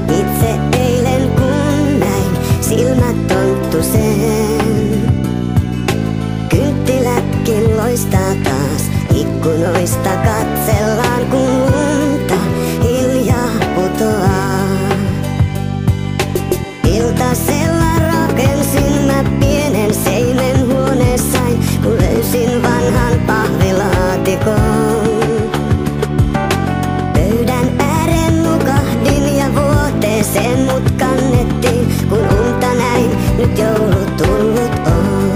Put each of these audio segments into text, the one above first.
itse eilen kun näin silmät tonttu sen. Kynttilätkin loistaa taas, ikkunoista katsellaan kun lunta hiljaa putoaa. Iltasella rakensin mä pienen seinen huoneessain, kun löysin vanhan pahvilaatikon. Pöydän ääreen nukahdin ja vuoteeseen mut kannettiin, kun unta näin, nyt joulu tullut on.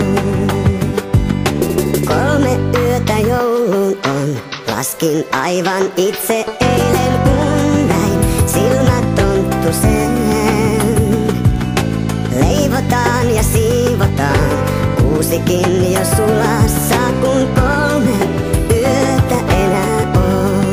3 yötä joulun on, laskin aivan itse eilen kun näin silmät tonttu sen. Leivotaan ja siivotaan, uusikin jo sulassa, kun 3 yötä enää on.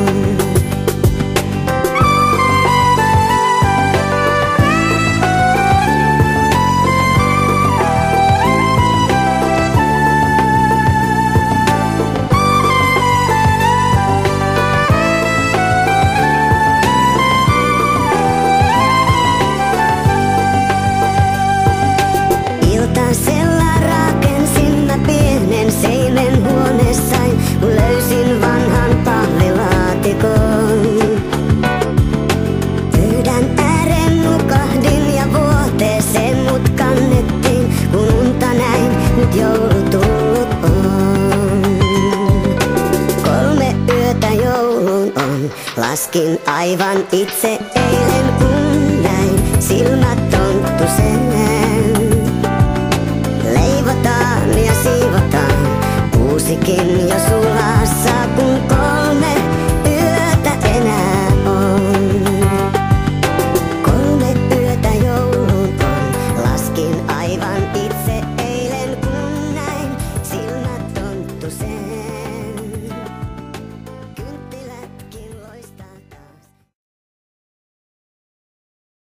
Iltasella rakensin mä pienen seinen huoneessain, kun löysin vanhan pahvilaatikon. Pöydän ääreen nukahdin ja vuoteeseen mut kannettiin, kun unta näin, nyt joulu tullut on. 3 yötä joulun on, laskin aivan itse eilen kun